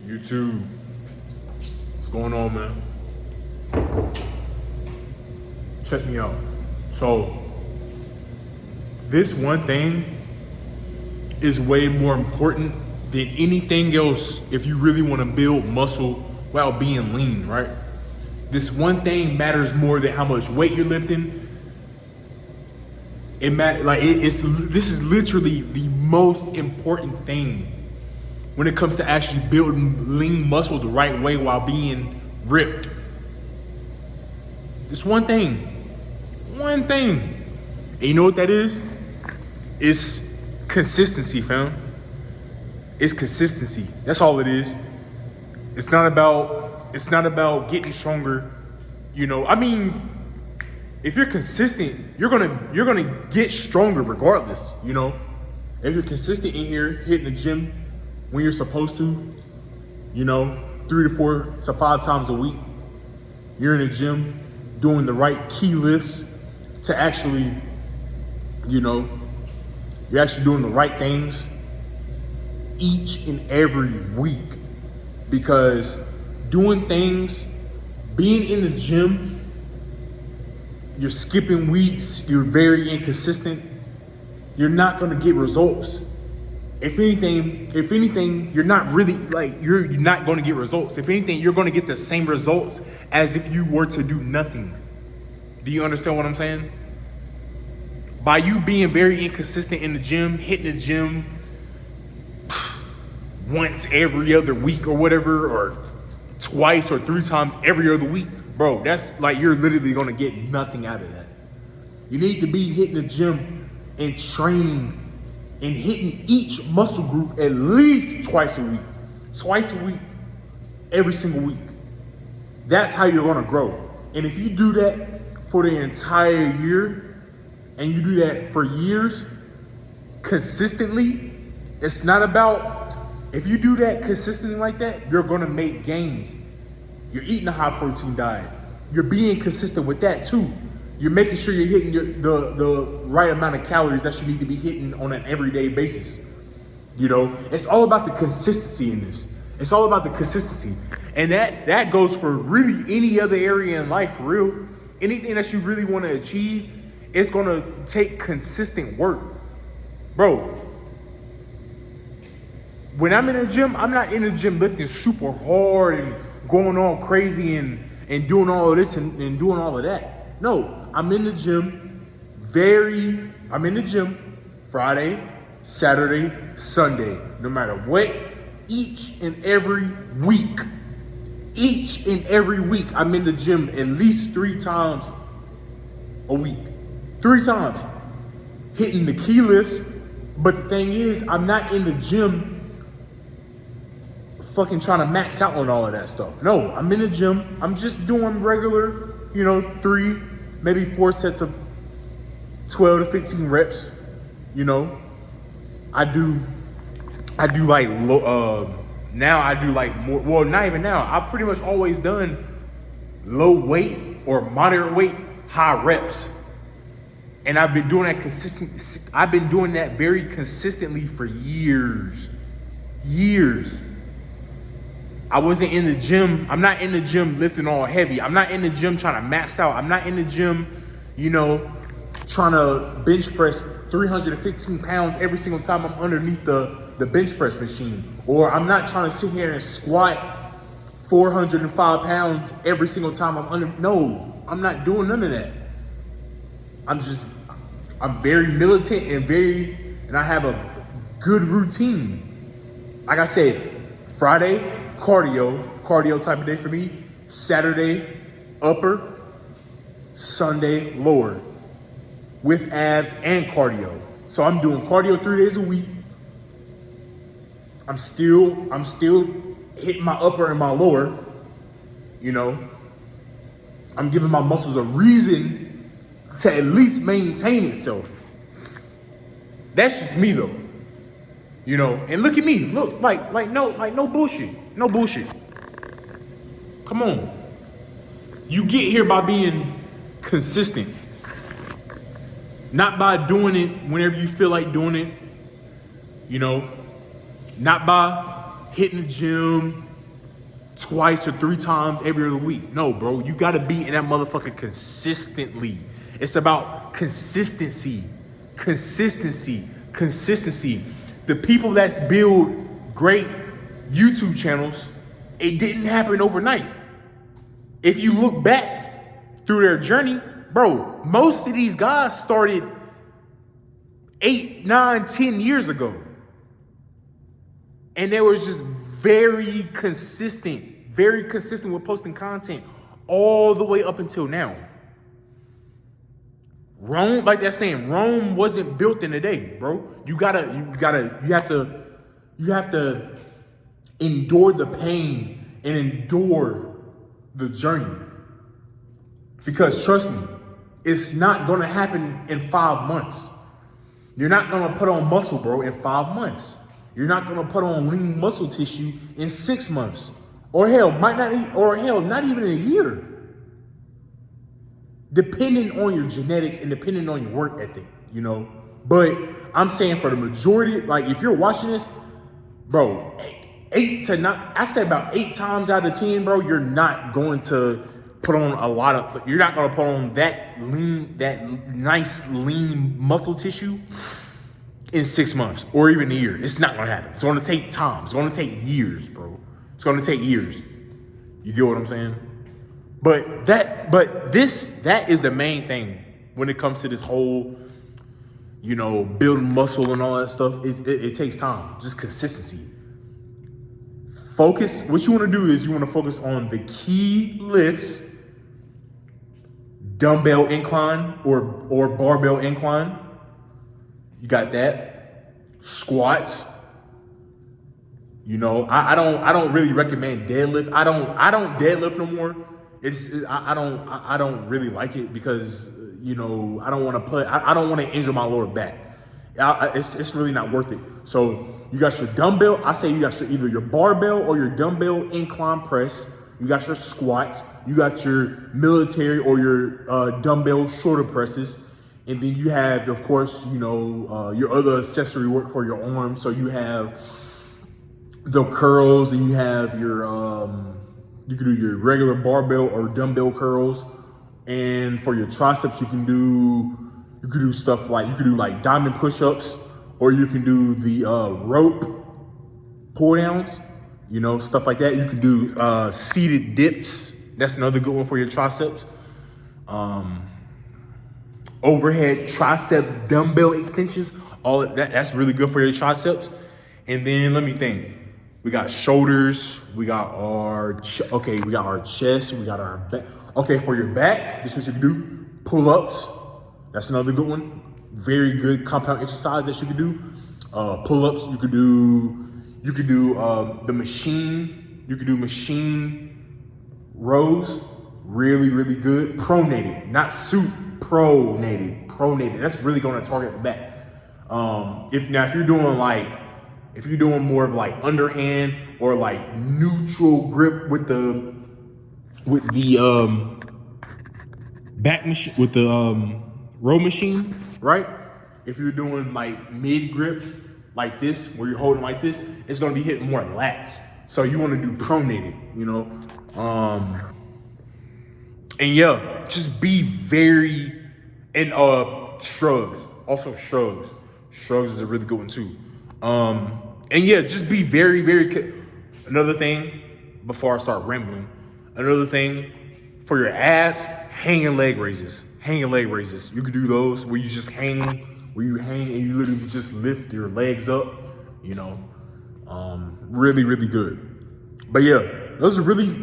YouTube. What's going on, man? Check me out. So, this one thing is way more important than anything else if you really want to build muscle while being lean, right? This one thing matters more than how much weight you're lifting. This is literally the most important thing when it comes to actually building lean muscle the right way while being ripped. It's one thing. One thing. And you know what that is? It's consistency, fam. It's consistency. That's all it is. It's not about getting stronger. You know, I mean, if you're consistent, you're gonna get stronger regardless, you know. If you're consistent in here hitting the gym when you're supposed to, you know, 3 to 4 to 5 times a week, you're in the gym doing the right key lifts to actually, you know, you're actually doing the right things each and every week. Because doing things, being in the gym, you're skipping weeks, you're very inconsistent, you're not gonna get results. If anything, you're not really, you're not gonna get results. If anything, you're gonna get the same results as if you were to do nothing. Do you understand what I'm saying? By you being very inconsistent in the gym, hitting the gym once every other week or whatever, or twice or 3 times every other week, bro, that's like, you're literally gonna get nothing out of that. You need to be hitting the gym and training and hitting each muscle group at least twice a week. Twice a week, every single week. That's how you're gonna grow. And if you do that for the entire year, and you do that for years, consistently, it's not about, if you do that consistently like that, you're gonna make gains. You're eating a high protein diet. You're being consistent with that too. You're making sure you're hitting the right amount of calories that you need to be hitting on an everyday basis. You know, it's all about the consistency in this. It's all about the consistency. And that goes for really any other area in life, for real. Anything that you really want to achieve, it's gonna take consistent work. Bro, when I'm in the gym, I'm not in the gym lifting super hard and going all crazy and doing all of this and doing all of that. No, I'm in the gym Friday, Saturday, Sunday, no matter what, each and every week. Each and every week, I'm in the gym at least 3 times a week. 3 times, hitting the key lifts. But the thing is, I'm not in the gym fucking trying to max out on all of that stuff. No, I'm in the gym. I'm just doing regular, 3, maybe 4 sets of 12 to 15 reps. You know, I do like now I do like more. Well, not even now. I've pretty much always done low weight or moderate weight, high reps. And I've been doing that I've been doing that very consistently for years. I wasn't in the gym. I'm not in the gym lifting all heavy. I'm not in the gym trying to max out. I'm not in the gym, trying to bench press 315 pounds every single time I'm underneath the bench press machine. Or I'm not trying to sit here and squat 405 pounds every single time I'm under. No, I'm not doing none of that. I'm very militant and I have a good routine. Like I said, Friday, cardio type of day for me. Saturday, upper. Sunday, lower. With abs and cardio. So I'm doing cardio 3 days a week. I'm still hitting my upper and my lower. I'm giving my muscles a reason to at least maintain itself. That's just me though. And look at me. Look, no bullshit. No bullshit. Come on. You get here by being consistent. Not by doing it whenever you feel like doing it. Not by hitting the gym twice or 3 times every other week. No, bro, you gotta be in that motherfucker consistently. It's about consistency. The people that build great YouTube channels, it didn't happen overnight. If you look back through their journey, bro, most of these guys started 8, 9, 10 years ago. And they was just very consistent with posting content all the way up until now. Rome, like they're saying, Rome wasn't built in a day, bro. You have to endure the pain and endure the journey. Because trust me, it's not gonna happen in 5 months. You're not gonna put on muscle, bro, in 5 months. You're not gonna put on lean muscle tissue in 6 months. Not even a year. Depending on your genetics and depending on your work ethic, you know. But I'm saying for the majority, like if you're watching this, bro, 8 to 9, I say about 8 times out of 10, bro, you're not going to put on you're not gonna put on that nice lean muscle tissue in 6 months or even a year. It's not gonna happen. It's gonna take time. It's gonna take years, bro. It's gonna take years. You get what I'm saying? But that is the main thing when it comes to this whole, you know, building muscle and all that stuff. It takes time, just consistency. Focus. What you want to do is you want to focus on the key lifts, dumbbell incline or barbell incline. You got that. Squats. You know, I don't really recommend deadlift. I don't deadlift no more. I don't really like it because, you know, I don't want to injure my lower back. It's really not worth it. So you got your dumbbell. I say you got either your barbell or your dumbbell incline press. You got your squats. You got your military or your dumbbell shoulder presses. And then you have, of course, you know, your other accessory work for your arms. So you have the curls and you have your, you can do your regular barbell or dumbbell curls. And for your triceps, you can do stuff like, you can do like diamond push-ups, or you can do the rope pull downs, you know, stuff like that. You can do seated dips. That's another good one for your triceps. Overhead tricep dumbbell extensions, all of that's really good for your triceps. And then let me think. We got shoulders, we got our chest, we got our back. Okay, for your back, this is what you can do. Pull-ups, that's another good one. Very good compound exercise that you can do. Pull-ups, you could do the machine. You could do machine rows, really, really good. Pronated, not suit, pronated. That's really gonna target the back. If you're doing more of like underhand or like neutral grip with the back machine, with the row machine, right? If you're doing like mid grip like this, where you're holding like this, it's gonna be hitting more lats. So you want to do pronated, you know. And yeah, just be very, and shrugs. Also shrugs. Shrugs is a really good one too. And yeah, just be very, very, another thing, before I start rambling, another thing for your abs, hanging leg raises. You can do those where you just hang, and you literally just lift your legs up, you know. Really, really good. But yeah, this is really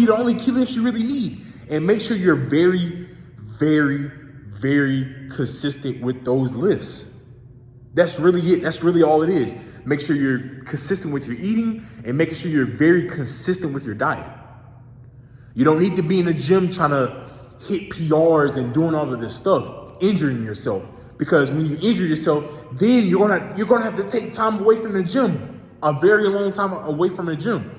the only key lifts you really need. And make sure you're very, very, very consistent with those lifts. That's really it. That's really all it is. Make sure you're consistent with your eating and making sure you're very consistent with your diet. You don't need to be in the gym trying to hit PRs and doing all of this stuff, injuring yourself. Because when you injure yourself, then you're gonna have to take time away from the gym, a very long time away from the gym.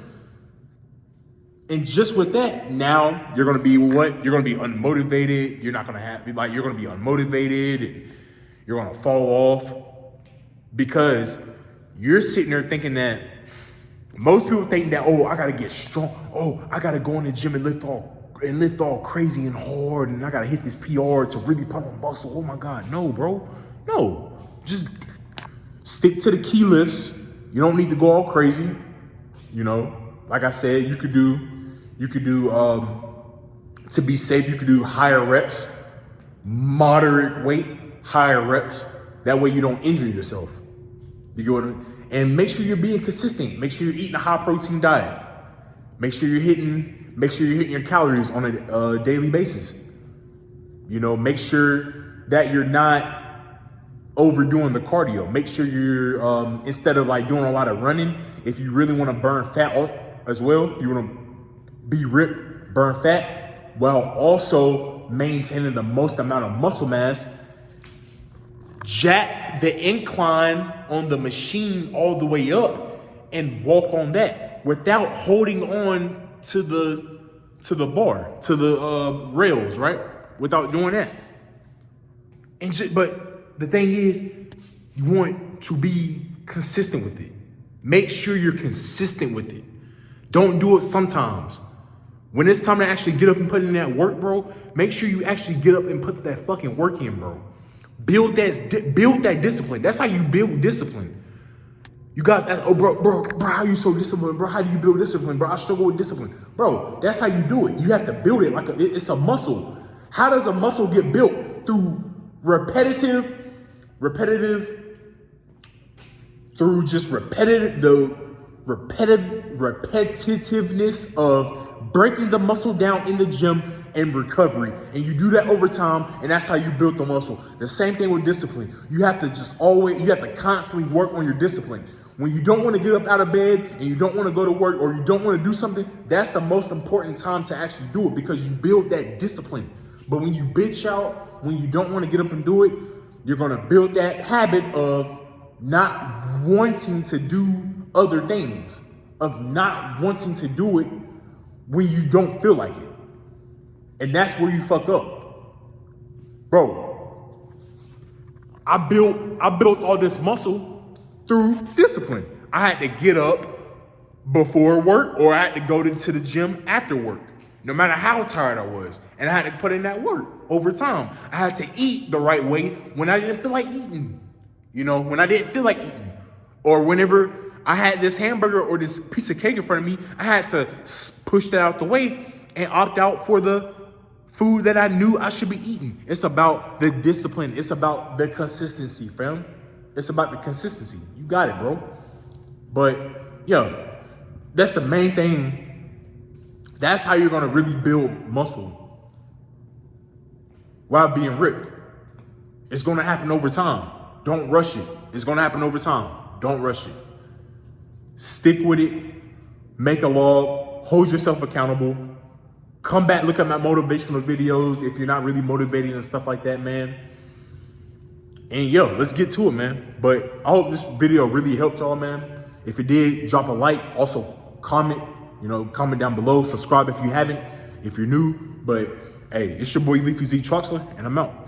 And just with that, now you're gonna be what? You're gonna be unmotivated. You're gonna be unmotivated, and you're gonna fall off because you're sitting there thinking that Most people think that, oh, I gotta get strong. Oh, I gotta go in the gym and lift all crazy and hard, and I gotta hit this PR to really put on muscle. Oh my God, no, bro. No. Just stick to the key lifts. You don't need to go all crazy. You know, like I said, you could do to be safe, you could do higher reps, moderate weight, higher reps. That way you don't injure yourself. You get what I mean? And make sure you're being consistent. Make sure you're eating a high protein diet. Make sure you're hitting your calories on a daily basis. You know, make sure that you're not overdoing the cardio. Make sure you're, instead of like doing a lot of running, if you really want to burn fat as well, you want to be ripped, burn fat, while also maintaining the most amount of muscle mass, jack the incline on the machine all the way up and walk on that without holding on to the bar, to the rails, right? Without doing that. But the thing is, you want to be consistent with it. Make sure you're consistent with it. Don't do it sometimes. When it's time to actually get up and put in that work, bro, make sure you actually get up and put that fucking work in, bro. Build that discipline. That's how you build discipline. You guys ask, oh, bro, how you so disciplined? Bro, how do you build discipline? Bro, I struggle with discipline. Bro, that's how you do it. You have to build it like it's a muscle. How does a muscle get built? Through through just repetitiveness of breaking the muscle down in the gym and recovery. And you do that over time, and that's how you build the muscle. The same thing with discipline. You have to constantly work on your discipline. When you don't want to get up out of bed and you don't want to go to work or you don't want to do something, that's the most important time to actually do it, because you build that discipline. But when you bitch out, when you don't want to get up and do it, you're going to build that habit of not wanting to do other things, of not wanting to do it when you don't feel like it. And that's where you fuck up. Bro, I built all this muscle through discipline. I had to get up before work, or I had to go into the gym after work, no matter how tired I was. And I had to put in that work over time. I had to eat the right way when I didn't feel like eating. You know, when I didn't feel like eating. Or whenever I had this hamburger or this piece of cake in front of me, I had to push that out the way and opt out for the food that I knew I should be eating. It's about the discipline. It's about the consistency, fam. It's about the consistency. You got it, bro. But, yo, that's the main thing. That's how you're going to really build muscle while being ripped. It's going to happen over time. Don't rush it. It's going to happen over time. Don't rush it. Stick with it. Make a log. Hold yourself accountable. Come back, look at my motivational videos if you're not really motivated and stuff like that, man. And yo, let's get to it, man. But I hope this video really helped y'all, man. If it did, drop a like. Also, comment. Comment down below. Subscribe if you haven't, if you're new. But hey, it's your boy Leafy Z Troxler, and I'm out.